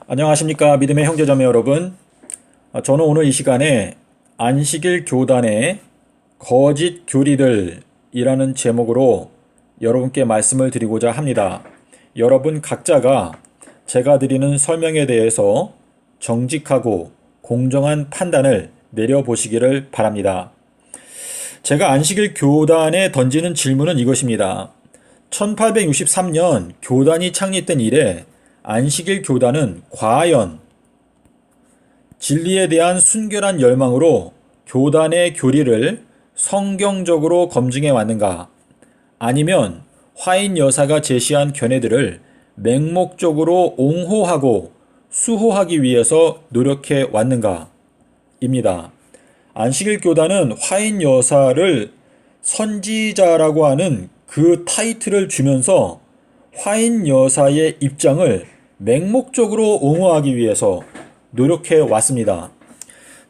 안녕하십니까 믿음의 형제자매 여러분. 저는 오늘 이 시간에 안식일 교단의 거짓 교리들이라는 제목으로 여러분께 말씀을 드리고자 합니다. 여러분 각자가 제가 드리는 설명에 대해서 정직하고 공정한 판단을 내려보시기를 바랍니다. 제가 안식일 교단에 던지는 질문은 이것입니다. 1863년 교단이 창립된 이래 안식일 교단은 과연 진리에 대한 순결한 열망으로 교단의 교리를 성경적으로 검증해 왔는가? 아니면 화인 여사가 제시한 견해들을 맹목적으로 옹호하고 수호하기 위해서 노력해 왔는가? 입니다. 안식일 교단은 화인 여사를 선지자라고 하는 그 타이틀을 주면서 화인 여사의 입장을 맹목적으로 옹호하기 위해서 노력해 왔습니다.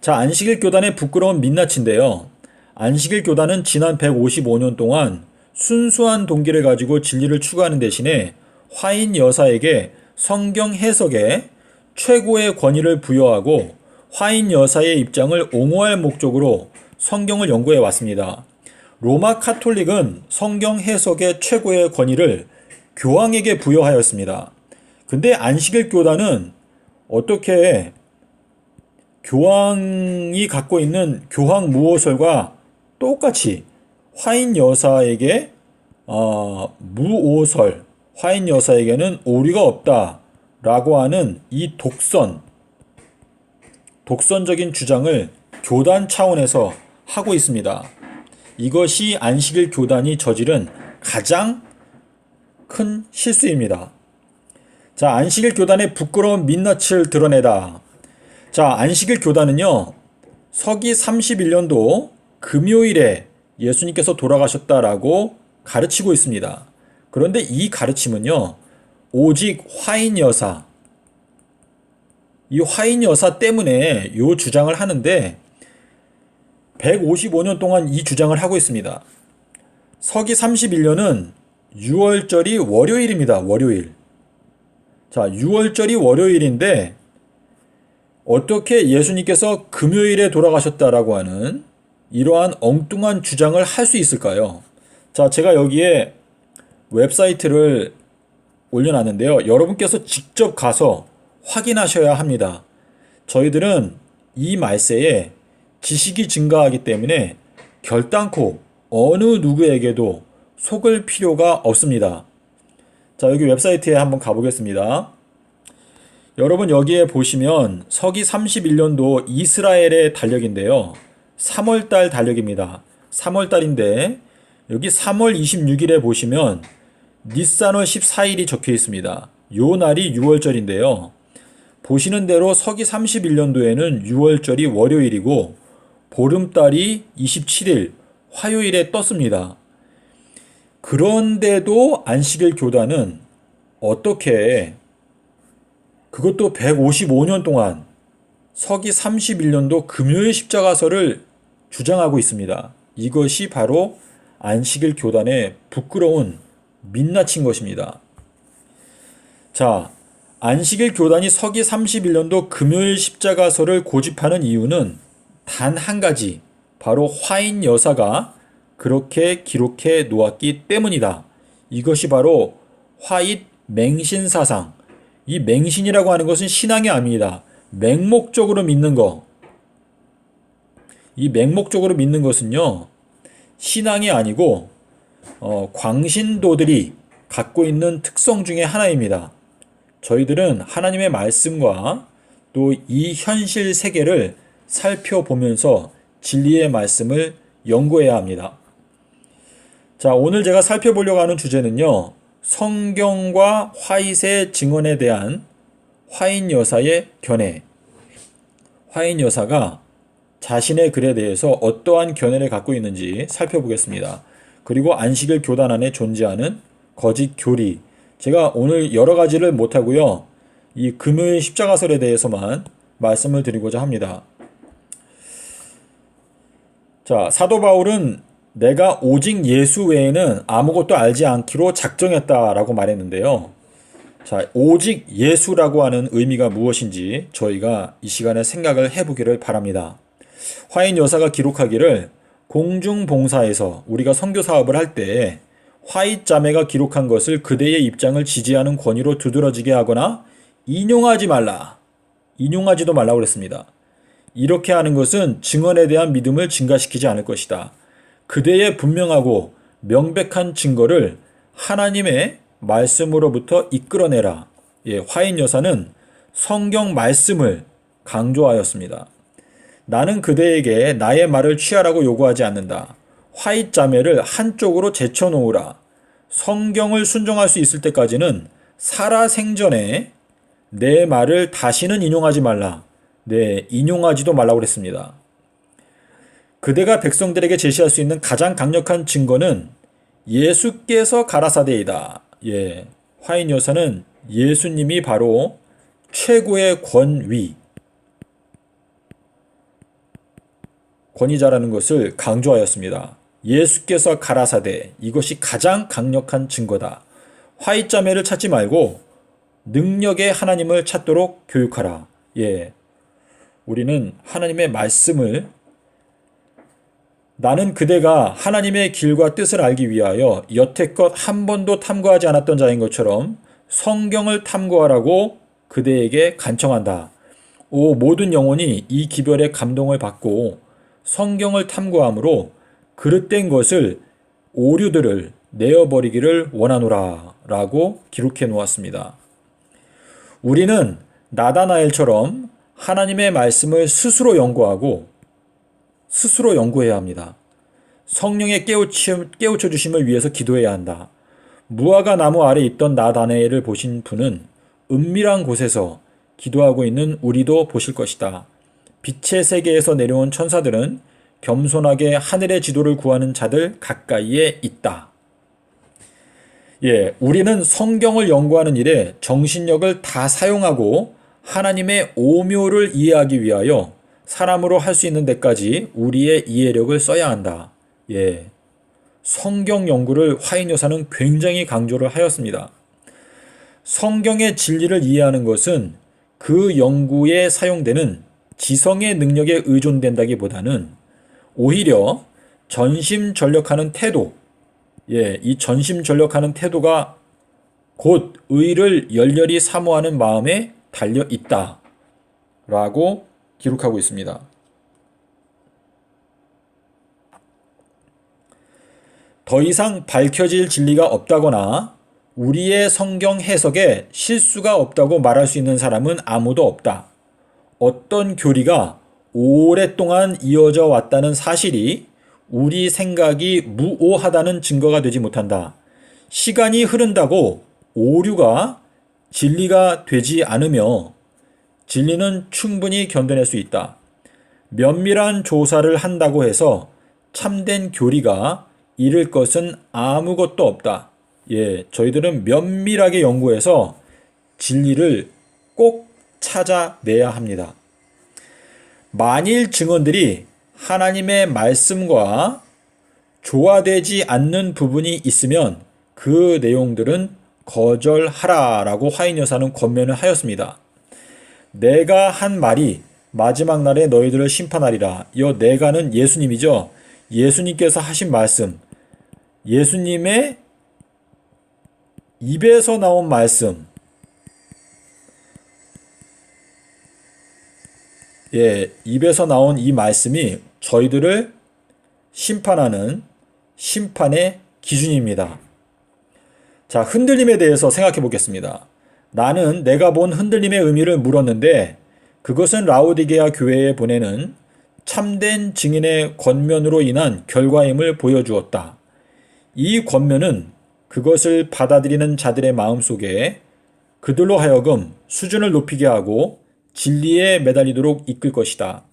자, 안식일 교단의 부끄러운 민낯인데요. 안식일 교단은 지난 155년 동안 순수한 동기를 가지고 진리를 추구하는 대신에 화인 여사에게 성경 해석에 최고의 권위를 부여하고 화인 여사의 입장을 옹호할 목적으로 성경을 연구해 왔습니다. 로마 카톨릭은 성경 해석의 최고의 권위를 교황에게 부여하였습니다. 근데 안식일 교단은 어떻게 교황이 갖고 있는 교황 무오설과 똑같이 화인 여사에게 무오설, 화인 여사에게는 오류가 없다라고 하는 이 독선적인 주장을 교단 차원에서 하고 있습니다. 이것이 안식일 교단이 저지른 가장 큰 실수입니다. 자, 안식일 교단의 부끄러운 민낯을 드러내다. 자, 안식일 교단은요, 서기 31년도 금요일에 예수님께서 돌아가셨다라고 가르치고 있습니다. 그런데 이 가르침은요, 오직 화인 여사, 이 화인 여사 때문에 이 주장을 하는데 155년 동안 이 주장을 하고 있습니다. 서기 31년은 6월절이 월요일입니다. 월요일. 자, 6월절이 월요일인데 어떻게 예수님께서 금요일에 돌아가셨다라고 하는 이러한 엉뚱한 주장을 할 수 있을까요? 자, 제가 여기에 웹사이트를 올려놨는데요. 여러분께서 직접 가서 확인하셔야 합니다. 저희들은 이 말세에 지식이 증가하기 때문에 결단코 어느 누구에게도 속을 필요가 없습니다. 자, 여기 웹사이트에 한번 가보겠습니다. 여러분 여기에 보시면 서기 31년도 이스라엘의 달력인데요. 3월달 달력입니다. 3월달인데 여기 3월 26일에 보시면 니산월 14일이 적혀 있습니다. 요 날이 6월절인데요. 보시는 대로 서기 31년도에는 6월절이 월요일이고 보름달이 27일 화요일에 떴습니다. 그런데도 안식일 교단은 어떻게 그것도 155년 동안 서기 31년도 금요일 십자가설을 주장하고 있습니다. 이것이 바로 안식일 교단의 부끄러운 민낯인 것입니다. 자, 안식일 교단이 서기 31년도 금요일 십자가설을 고집하는 이유는 단 한 가지, 바로 화인 여사가 그렇게 기록해 놓았기 때문이다. 이것이 바로 화잇 맹신 사상. 이 맹신이라고 하는 것은 신앙이 아닙니다. 맹목적으로 믿는 거. 이 맹목적으로 믿는 것은요, 신앙이 아니고 광신도들이 갖고 있는 특성 중에 하나입니다. 저희들은 하나님의 말씀과 또 이 현실 세계를 살펴보면서 진리의 말씀을 연구해야 합니다. 자, 오늘 제가 살펴보려고 하는 주제는요, 성경과 화잇의 증언에 대한 화인 여사의 견해. 화인 여사가 자신의 글에 대해서 어떠한 견해를 갖고 있는지 살펴보겠습니다. 그리고 안식일 교단 안에 존재하는 거짓 교리. 제가 오늘 여러 가지를 못하고요, 이 금요일 십자가설에 대해서만 말씀을 드리고자 합니다. 자, 사도 바울은 내가 오직 예수 외에는 아무것도 알지 않기로 작정했다라고 말했는데요. 자, 오직 예수라고 하는 의미가 무엇인지 저희가 이 시간에 생각을 해보기를 바랍니다. 화인 여사가 기록하기를 공중봉사에서 우리가 선교 사업을 할 때 화이트 자매가 기록한 것을 그대의 입장을 지지하는 권위로 두드러지게 하거나 인용하지 말라. 인용하지도 말라고 그랬습니다. 이렇게 하는 것은 증언에 대한 믿음을 증가시키지 않을 것이다. 그대의 분명하고 명백한 증거를 하나님의 말씀으로부터 이끌어내라. 화인 여사는 성경 말씀을 강조하였습니다. 나는 그대에게 나의 말을 취하라고 요구하지 않는다. 화이트 자매를 한쪽으로 제쳐놓으라. 성경을 순종할 수 있을 때까지는 살아생전에 내 말을 다시는 인용하지 말라. 인용하지도 말라고 그랬습니다. 그대가 백성들에게 제시할 수 있는 가장 강력한 증거는 예수께서 가라사대이다. 화인 여사는 예수님이 바로 최고의 권위자라는 것을 강조하였습니다. 예수께서 가라사대, 이것이 가장 강력한 증거다. 화이트 자매를 찾지 말고 능력의 하나님을 찾도록 교육하라. 우리는 하나님의 말씀을, 나는 그대가 하나님의 길과 뜻을 알기 위하여 여태껏 한 번도 탐구하지 않았던 자인 것처럼 성경을 탐구하라고 그대에게 간청한다. 모든 영혼이 이 기별의 감동을 받고 성경을 탐구함으로 그릇된 것을, 오류들을 내어버리기를 원하노라 라고 기록해 놓았습니다. 우리는 나다나엘처럼 하나님의 말씀을 스스로 연구해야 합니다. 성령의 깨우쳐 주심을 위해서 기도해야 한다. 무화과 나무 아래 있던 나다나엘을 보신 분은 은밀한 곳에서 기도하고 있는 우리도 보실 것이다. 빛의 세계에서 내려온 천사들은 겸손하게 하늘의 지도를 구하는 자들 가까이에 있다. 우리는 성경을 연구하는 일에 정신력을 다 사용하고 하나님의 오묘를 이해하기 위하여 사람으로 할 수 있는 데까지 우리의 이해력을 써야 한다. 성경 연구를 화인 여사는 굉장히 강조를 하였습니다. 성경의 진리를 이해하는 것은 그 연구에 사용되는 지성의 능력에 의존된다기보다는 오히려 전심전력하는 태도, 이 전심전력하는 태도가 곧 의를 열렬히 사모하는 마음에 달려 있다 라고 기록하고 있습니다. 더 이상 밝혀질 진리가 없다거나 우리의 성경 해석에 실수가 없다고 말할 수 있는 사람은 아무도 없다. 어떤 교리가 오랫동안 이어져 왔다는 사실이 우리 생각이 무오하다는 증거가 되지 못한다. 시간이 흐른다고 오류가 진리가 되지 않으며 진리는 충분히 견뎌낼 수 있다. 면밀한 조사를 한다고 해서 참된 교리가 이를 것은 아무것도 없다. 저희들은 면밀하게 연구해서 진리를 꼭 찾아내야 합니다. 만일 증언들이 하나님의 말씀과 조화되지 않는 부분이 있으면 그 내용들은 거절하라라고 화인 여사는 권면을 하였습니다. 내가 한 말이 마지막 날에 너희들을 심판하리라. 이 내가는 예수님이죠. 예수님께서 하신 말씀, 예수님의 입에서 나온 말씀, 입에서 나온 이 말씀이 저희들을 심판하는 심판의 기준입니다. 자, 흔들림에 대해서 생각해 보겠습니다. 나는 내가 본 흔들림의 의미를 물었는데 그것은 라오디게아 교회에 보내는 참된 증인의 권면으로 인한 결과임을 보여주었다. 이 권면은 그것을 받아들이는 자들의 마음속에 그들로 하여금 수준을 높이게 하고 진리에 매달리도록 이끌 것이다.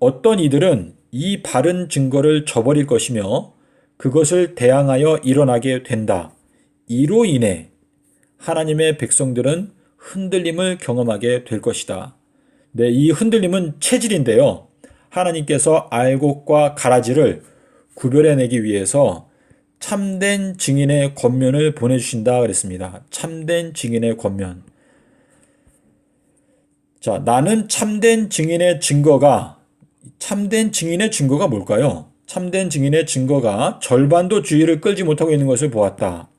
어떤 이들은 이 바른 증거를 저버릴 것이며 그것을 대항하여 일어나게 된다. 이로 인해 하나님의 백성들은 흔들림을 경험하게 될 것이다. 이 흔들림은 체질인데요. 하나님께서 알곡과 가라지를 구별해내기 위해서 참된 증인의 권면을 보내주신다 그랬습니다. 참된 증인의 권면. 자, 나는 참된 증인의 증거가 뭘까요? 참된 증인의 증거가 절반도 주의를 끌지 못하고 있는 것을 보았다.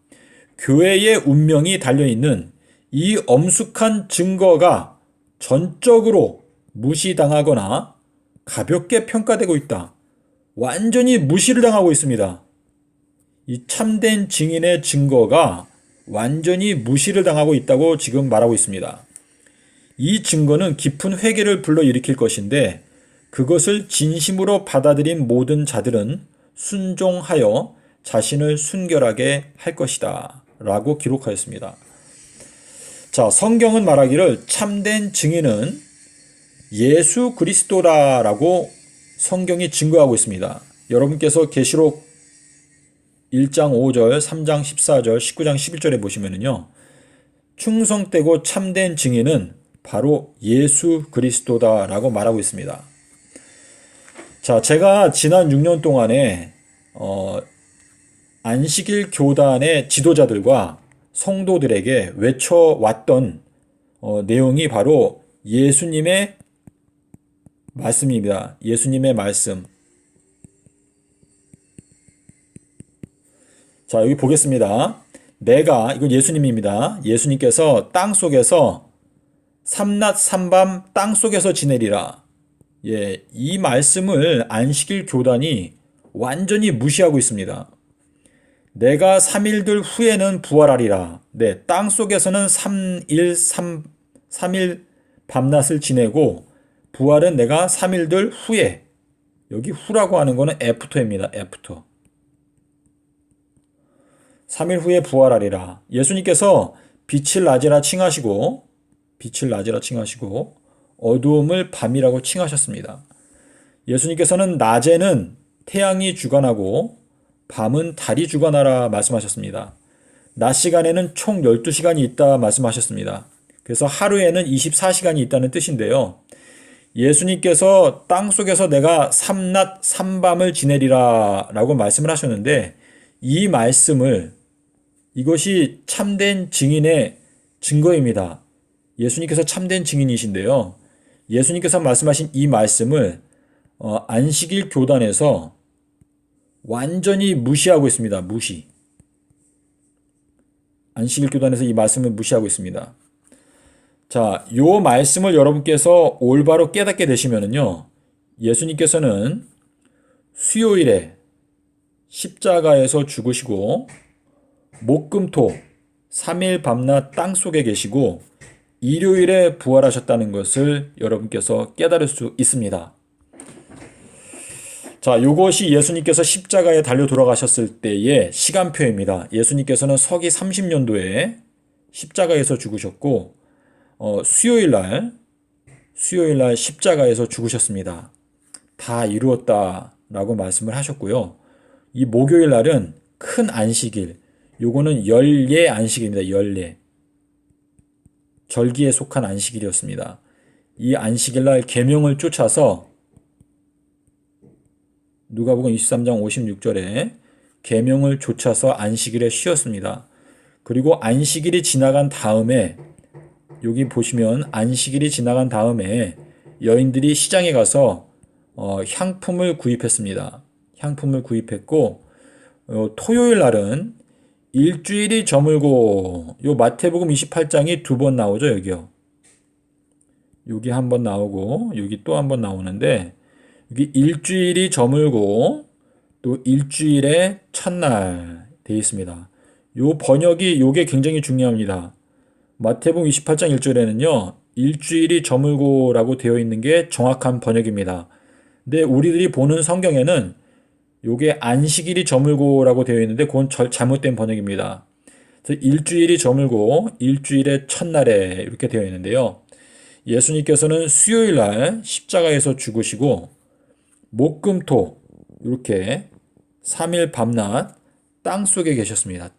교회의 운명이 달려있는 이 엄숙한 증거가 전적으로 무시당하거나 가볍게 평가되고 있다. 완전히 무시를 당하고 있습니다. 이 참된 증인의 증거가 완전히 무시를 당하고 있다고 지금 말하고 있습니다. 이 증거는 깊은 회개를 불러일으킬 것인데 그것을 진심으로 받아들인 모든 자들은 순종하여 자신을 순결하게 할 것이다 라고 기록하였습니다. 자, 성경은 말하기를 참된 증인은 예수 그리스도라라고 성경이 증거하고 있습니다. 여러분께서 계시록 1장 5절, 3장 14절, 19장 11절에 보시면은요. 충성되고 참된 증인은 바로 예수 그리스도다라고 말하고 있습니다. 자, 제가 지난 6년 동안에 안식일 교단의 지도자들과 성도들에게 외쳐왔던 내용이 바로 예수님의 말씀입니다. 예수님의 말씀. 자, 여기 보겠습니다. 이건 예수님입니다. 예수님께서 땅속에서 삼낮 삼밤 땅속에서 지내리라. 예, 이 말씀을 안식일 교단이 완전히 무시하고 있습니다. 내가 3일들 후에는 부활하리라. 네, 땅속에서는 3일 밤낮을 지내고 부활은 내가 3일들 후에. 여기 후라고 하는 거는 애프터입니다. 애프터. 3일 후에 부활하리라. 예수님께서 빛을 낮이라 칭하시고 어두움을 밤이라고 칭하셨습니다. 예수님께서는 낮에는 태양이 주관하고 밤은 달이 주관하라 말씀하셨습니다. 낮 시간에는 총 12시간이 있다 말씀하셨습니다. 그래서 하루에는 24시간이 있다는 뜻인데요. 예수님께서 땅속에서 내가 삼낮 삼밤을 지내리라 라고 말씀을 하셨는데 이 말씀을 이것이 참된 증인의 증거입니다. 예수님께서 참된 증인이신데요. 예수님께서 말씀하신 이 말씀을 안식일 교단에서 완전히 무시하고 있습니다. 무시. 안식일 교단에서 이 말씀을 무시하고 있습니다. 자, 요 말씀을 여러분께서 올바로 깨닫게 되시면은요. 예수님께서는 수요일에 십자가에서 죽으시고 목금토 3일 밤낮 땅속에 계시고 일요일에 부활하셨다는 것을 여러분께서 깨달을 수 있습니다. 자, 요것이 예수님께서 십자가에 달려 돌아가셨을 때의 시간표입니다. 예수님께서는 서기 30년도에 십자가에서 죽으셨고 수요일날 십자가에서 죽으셨습니다. 다 이루었다라고 말씀을 하셨고요. 이 목요일날은 큰 안식일, 요거는 열례 안식일입니다. 열례. 절기에 속한 안식일이었습니다. 이 안식일날 계명을 쫓아서 누가복음 23장 56절에 계명을 쫓아서 안식일에 쉬었습니다. 그리고 안식일이 지나간 다음에 여기 보시면 안식일이 지나간 다음에 여인들이 시장에 가서 향품을 구입했습니다. 향품을 구입했고 토요일 날은 일주일이 저물고 요 마태복음 28장이 2번 나오죠. 여기요. 여기 한 번 나오고 여기 또 한 번 나오는데 여기 일주일이 저물고 또 일주일의 첫날 되어 있습니다. 요 번역이 요게 굉장히 중요합니다. 마태복음 28장 1절에는요. 일주일이 저물고라고 되어 있는 게 정확한 번역입니다. 근데 우리들이 보는 성경에는 요게 안식일이 저물고라고 되어 있는데 그건 잘못된 번역입니다. 그래서 일주일이 저물고 일주일의 첫날에 이렇게 되어 있는데요. 예수님께서는 수요일 날 십자가에서 죽으시고 목금토 이렇게 3일 밤낮 땅속에 계셨습니다.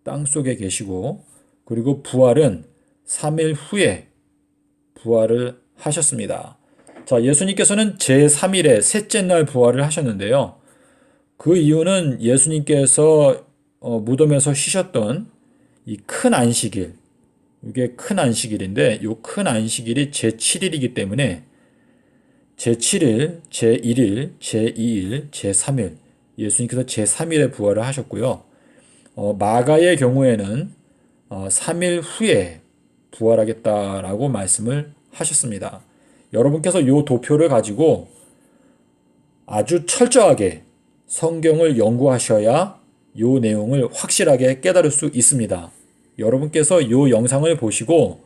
땅속에 계시고 그리고 부활은 3일 후에 부활을 하셨습니다. 자, 예수님께서는 제3일에 셋째 날 부활을 하셨는데요. 그 이유는 예수님께서 무덤에서 쉬셨던 이 큰 안식일, 이게 큰 안식일인데 이 큰 안식일이 제7일이기 때문에 제7일, 제1일, 제2일, 제3일 예수님께서 제3일에 부활을 하셨고요. 마가의 경우에는 3일 후에 부활하겠다라고 말씀을 하셨습니다. 여러분께서 이 도표를 가지고 아주 철저하게 성경을 연구하셔야 이 내용을 확실하게 깨달을 수 있습니다. 여러분께서 이 영상을 보시고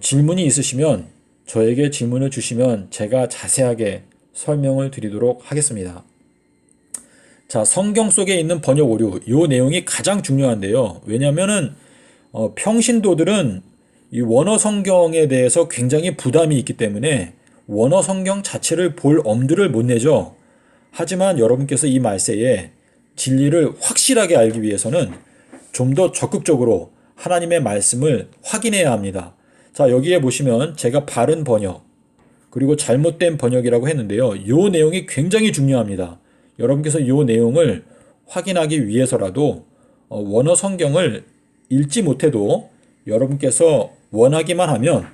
질문이 있으시면 저에게 질문을 주시면 제가 자세하게 설명을 드리도록 하겠습니다. 자, 성경 속에 있는 번역 오류, 이 내용이 가장 중요한데요. 왜냐하면은 평신도들은 이 원어 성경에 대해서 굉장히 부담이 있기 때문에 원어 성경 자체를 볼 엄두를 못 내죠. 하지만 여러분께서 이 말세에 진리를 확실하게 알기 위해서는 좀 더 적극적으로 하나님의 말씀을 확인해야 합니다. 자, 여기에 보시면 제가 바른 번역, 그리고 잘못된 번역이라고 했는데요. 이 내용이 굉장히 중요합니다. 여러분께서 이 내용을 확인하기 위해서라도 원어 성경을 읽지 못해도 여러분께서 원하기만 하면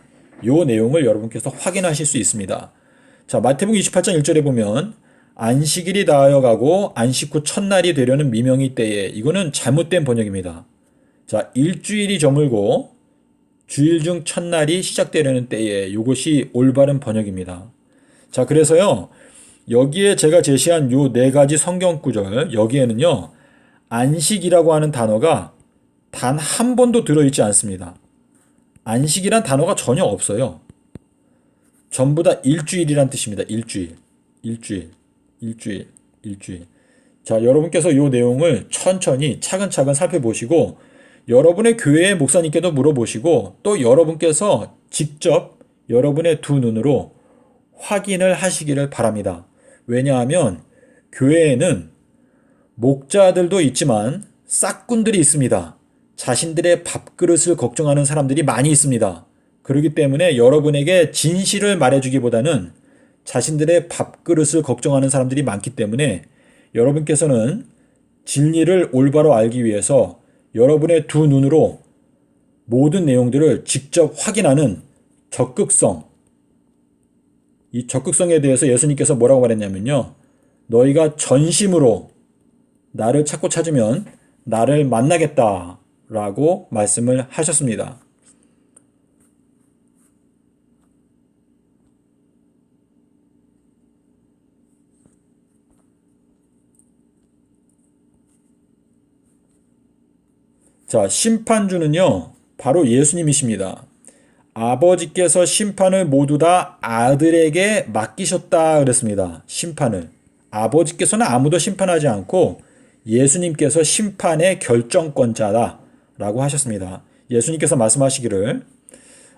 이 내용을 여러분께서 확인하실 수 있습니다. 자, 마태복음 28장 1절에 보면 안식일이 다하여 가고 안식 후 첫날이 되려는 미명이 때에, 이거는 잘못된 번역입니다. 자, 일주일이 저물고 주일 중 첫날이 시작되려는 때에, 이것이 올바른 번역입니다. 자, 그래서요, 여기에 제가 제시한 요 네 가지 성경 구절, 여기에는요, 안식이라고 하는 단어가 단 한 번도 들어있지 않습니다. 안식이란 단어가 전혀 없어요. 전부 다 일주일이란 뜻입니다. 일주일, 일주일, 일주일, 일주일. 자, 여러분께서 이 내용을 천천히 차근차근 살펴보시고 여러분의 교회의 목사님께도 물어보시고 또 여러분께서 직접 여러분의 두 눈으로 확인을 하시기를 바랍니다. 왜냐하면 교회에는 목자들도 있지만 싹군들이 있습니다. 자신들의 밥그릇을 걱정하는 사람들이 많이 있습니다. 그렇기 때문에 여러분에게 진실을 말해주기보다는 자신들의 밥그릇을 걱정하는 사람들이 많기 때문에 여러분께서는 진리를 올바로 알기 위해서 여러분의 두 눈으로 모든 내용들을 직접 확인하는 적극성, 이 적극성에 대해서 예수님께서 뭐라고 말했냐면요. 너희가 전심으로 나를 찾고 찾으면 나를 만나겠다 라고 말씀을 하셨습니다. 자, 심판주는요, 바로 예수님이십니다. 아버지께서 심판을 모두 다 아들에게 맡기셨다 그랬습니다. 심판을. 아버지께서는 아무도 심판하지 않고 예수님께서 심판의 결정권자다 라고 하셨습니다. 예수님께서 말씀하시기를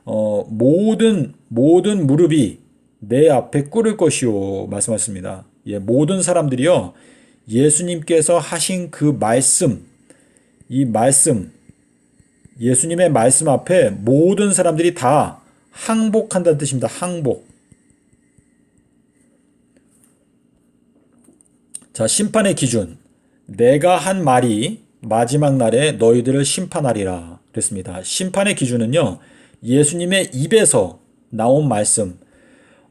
모든 무릎이 내 앞에 꿇을 것이요 말씀하셨습니다. 예, 모든 사람들이요 예수님께서 하신 그 말씀, 이 말씀, 예수님의 말씀 앞에 모든 사람들이 다 항복한다는 뜻입니다. 항복. 자, 심판의 기준. 내가 한 말이 마지막 날에 너희들을 심판하리라 그랬습니다. 심판의 기준은요, 예수님의 입에서 나온 말씀,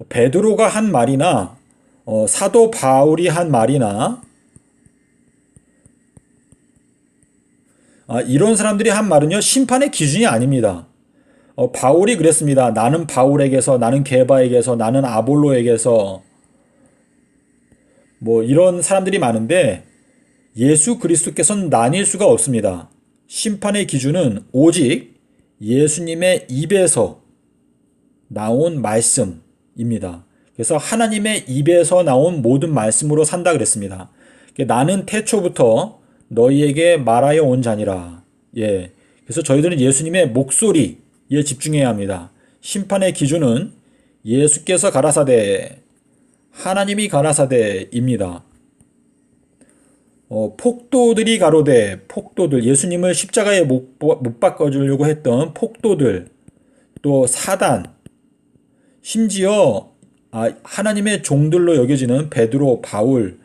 베드로가 한 말이나 사도 바울이 한 말이나 이런 사람들이 한 말은요, 심판의 기준이 아닙니다. 바울이 그랬습니다. 나는 바울에게서, 나는 게바에게서, 나는 아볼로에게서, 뭐 이런 사람들이 많은데 예수 그리스도께서는 나뉠 수가 없습니다. 심판의 기준은 오직 예수님의 입에서 나온 말씀입니다. 그래서 하나님의 입에서 나온 모든 말씀으로 산다 그랬습니다. 나는 태초부터 너희에게 말하여 온 자니라. 예. 그래서 저희들은 예수님의 목소리에 집중해야 합니다. 심판의 기준은 예수께서 가라사대, 하나님이 가라사대입니다. 폭도들이 가로되, 폭도들, 예수님을 십자가에 못 박아주려고 했던 폭도들, 또 사단, 심지어 하나님의 종들로 여겨지는 베드로, 바울,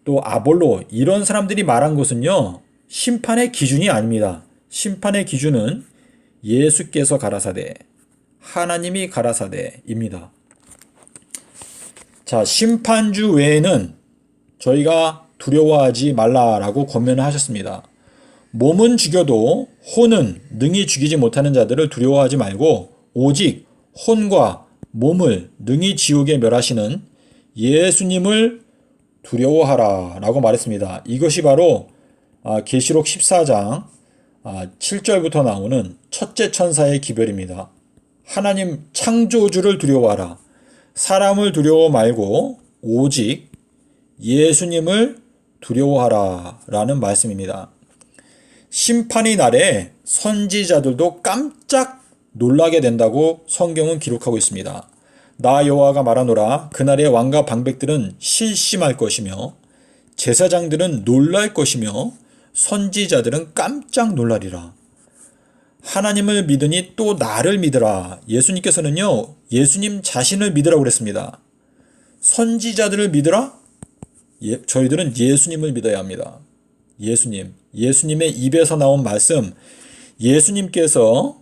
또 아볼로 이런 사람들이 말한 것은요. 심판의 기준이 아닙니다. 심판의 기준은 예수께서 가라사대, 하나님이 가라사대입니다. 자, 심판주 외에는 저희가 두려워하지 말라라고 권면을 하셨습니다. 몸은 죽여도 혼은 능히 죽이지 못하는 자들을 두려워하지 말고 오직 혼과 몸을 능히 지옥에 멸하시는 예수님을 두려워하라 라고 말했습니다. 이것이 바로 계시록 14장 7절부터 나오는 첫째 천사의 기별입니다. 하나님 창조주를 두려워하라. 사람을 두려워 말고 오직 예수님을 두려워하라 라는 말씀입니다. 심판의 날에 선지자들도 깜짝 놀라게 된다고 성경은 기록하고 있습니다. 나 여호와가 말하노라. 그날의 왕과 방백들은 실심할 것이며 제사장들은 놀랄 것이며 선지자들은 깜짝 놀라리라. 하나님을 믿으니 또 나를 믿으라. 예수님께서는요, 예수님 자신을 믿으라고 그랬습니다. 선지자들을 믿으라? 저희들은 예수님을 믿어야 합니다. 예수님의 입에서 나온 말씀, 예수님께서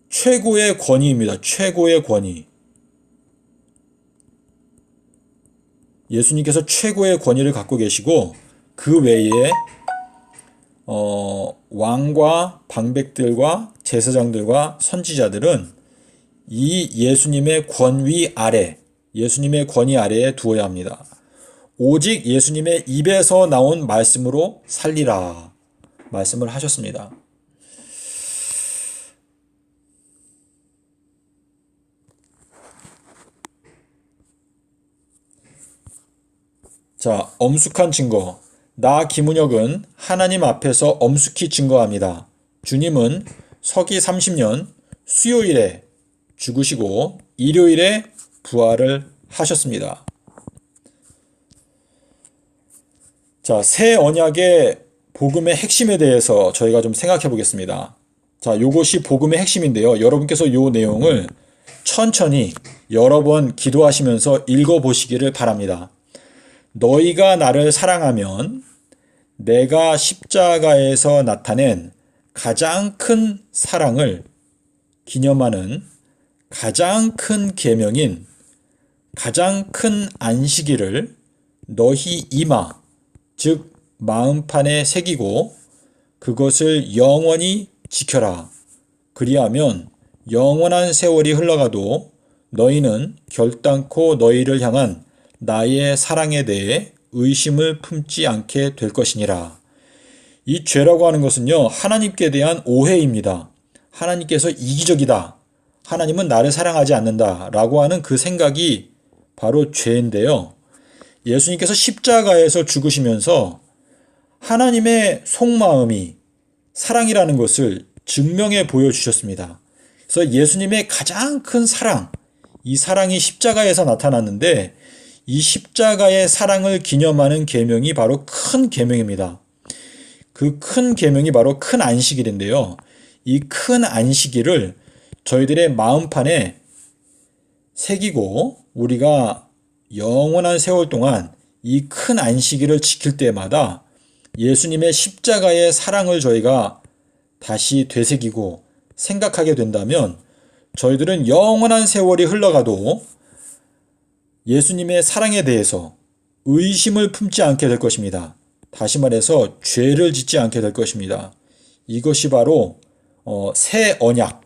최고의 권위입니다. 최고의 권위. 예수님께서 최고의 권위를 갖고 계시고 그 외에 왕과 방백들과 제사장들과 선지자들은 이 예수님의 권위 아래에 두어야 합니다. 오직 예수님의 입에서 나온 말씀으로 살리라 말씀을 하셨습니다. 자, 엄숙한 증거. 나 김은혁은 하나님 앞에서 엄숙히 증거합니다. 주님은 서기 30년 수요일에 죽으시고 일요일에 부활을 하셨습니다. 자, 새 언약의 복음의 핵심에 대해서 저희가 좀 생각해 보겠습니다. 자, 요것이 복음의 핵심인데요. 여러분께서 요 내용을 천천히 여러 번 기도하시면서 읽어보시기를 바랍니다. 너희가 나를 사랑하면 내가 십자가에서 나타낸 가장 큰 사랑을 기념하는 가장 큰 계명인 가장 큰 안식일을 너희 이마, 즉 마음판에 새기고 그것을 영원히 지켜라. 그리하면 영원한 세월이 흘러가도 너희는 결단코 너희를 향한 나의 사랑에 대해 의심을 품지 않게 될 것이니라. 이 죄라고 하는 것은요, 하나님께 대한 오해입니다. 하나님께서 이기적이다. 하나님은 나를 사랑하지 않는다. 라고 하는 그 생각이 바로 죄인데요. 예수님께서 십자가에서 죽으시면서 하나님의 속마음이 사랑이라는 것을 증명해 보여주셨습니다. 그래서 예수님의 가장 큰 사랑, 이 사랑이 십자가에서 나타났는데 이 십자가의 사랑을 기념하는 계명이 바로 큰 계명입니다. 그 큰 계명이 바로 큰 안식일인데요. 이 큰 안식일을 저희들의 마음판에 새기고 우리가 영원한 세월 동안 이 큰 안식일을 지킬 때마다 예수님의 십자가의 사랑을 저희가 다시 되새기고 생각하게 된다면 저희들은 영원한 세월이 흘러가도 예수님의 사랑에 대해서 의심을 품지 않게 될 것입니다. 다시 말해서 죄를 짓지 않게 될 것입니다. 이것이 바로 새 언약,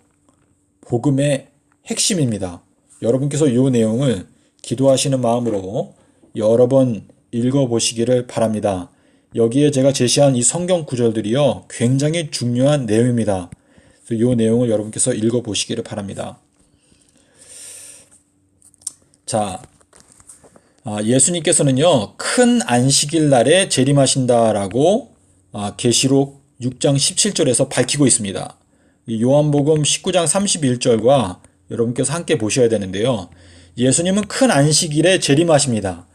복음의 핵심입니다. 여러분께서 이 내용을 기도하시는 마음으로 여러 번 읽어보시기를 바랍니다. 여기에 제가 제시한 이 성경 구절들이요, 굉장히 중요한 내용입니다. 그래서 이 내용을 여러분께서 읽어보시기를 바랍니다. 자, 예수님께서는요, 큰 안식일 날에 재림하신다라고 계시록 6장 17절에서 밝히고 있습니다. 요한복음 19장 31절과 여러분께서 함께 보셔야 되는데요. 예수님은 큰 안식일에 재림하십니다.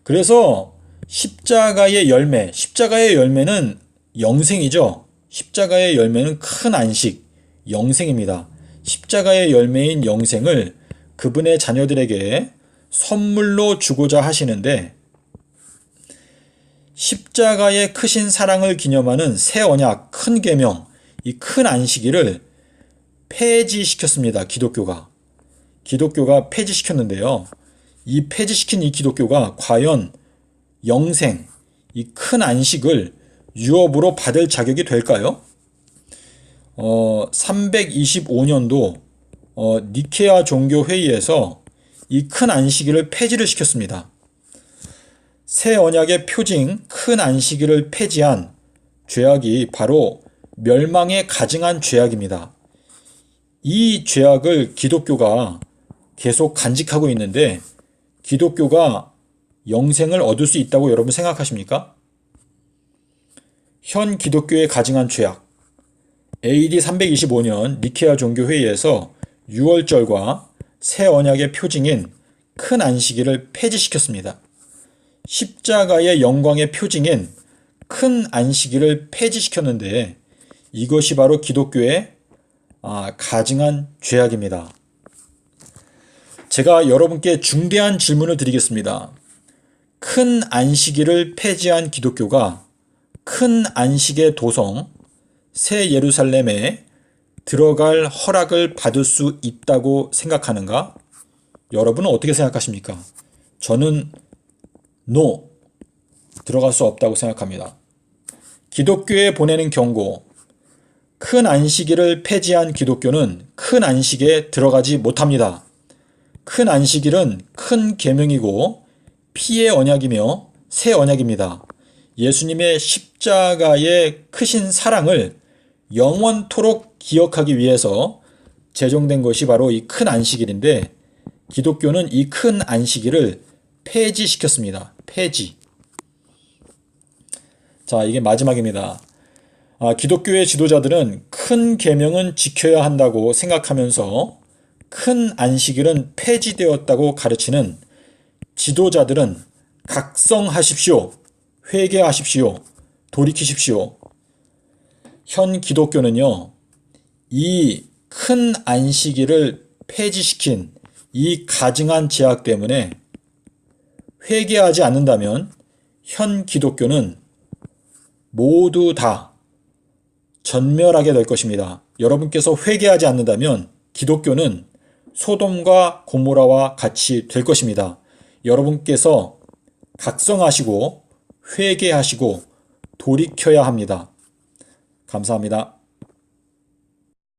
그래서 십자가의 열매는 영생이죠. 십자가의 열매는 큰 안식, 영생입니다. 십자가의 열매인 영생을 그분의 자녀들에게 선물로 주고자 하시는데 십자가의 크신 사랑을 기념하는 새 언약, 큰 계명, 이 큰 안식일을 폐지시켰습니다. 기독교가 폐지시켰는데요. 이 폐지시킨 이 기독교가 과연 영생, 이 큰 안식을 유업으로 받을 자격이 될까요? 325년도 니케아 종교회의에서 이 큰 안식일을 폐지를 시켰습니다. 새 언약의 표징 큰 안식일을 폐지한 죄악이 바로 멸망에 가증한 죄악입니다. 이 죄악을 기독교가 계속 간직하고 있는데 기독교가 영생을 얻을 수 있다고 여러분 생각하십니까? 현 기독교에 가증한 죄악. AD 325년 니케아 종교회의에서 6월절과 새 언약의 표징인 큰 안식일을 폐지시켰습니다. 십자가의 영광의 표징인 큰 안식일을 폐지시켰는데 이것이 바로 기독교의 가증한 죄악입니다. 제가 여러분께 중대한 질문을 드리겠습니다. 큰 안식일을 폐지한 기독교가 큰 안식의 도성 새 예루살렘에 들어갈 허락을 받을 수 있다고 생각하는가? 여러분은 어떻게 생각하십니까? 저는 NO, 들어갈 수 없다고 생각합니다. 기독교에 보내는 경고, 큰 안식일을 폐지한 기독교는 큰 안식에 들어가지 못합니다. 큰 안식일은 큰 계명이고 피의 언약이며 새 언약입니다. 예수님의 십자가의 크신 사랑을 영원토록 기억하기 위해서 제정된 것이 바로 이 큰 안식일인데 기독교는 이 큰 안식일을 폐지시켰습니다. 폐지. 자, 이게 마지막입니다. 기독교의 지도자들은 큰 계명은 지켜야 한다고 생각하면서 큰 안식일은 폐지되었다고 가르치는 지도자들은 각성하십시오. 회개하십시오. 돌이키십시오. 현 기독교는요, 이 큰 안식일을 폐지시킨 이 가증한 죄악 때문에 회개하지 않는다면 현 기독교는 모두 다 전멸하게 될 것입니다. 여러분께서 회개하지 않는다면 기독교는 소돔과 고모라와 같이 될 것입니다. 여러분께서 각성하시고 회개하시고 돌이켜야 합니다. 감사합니다.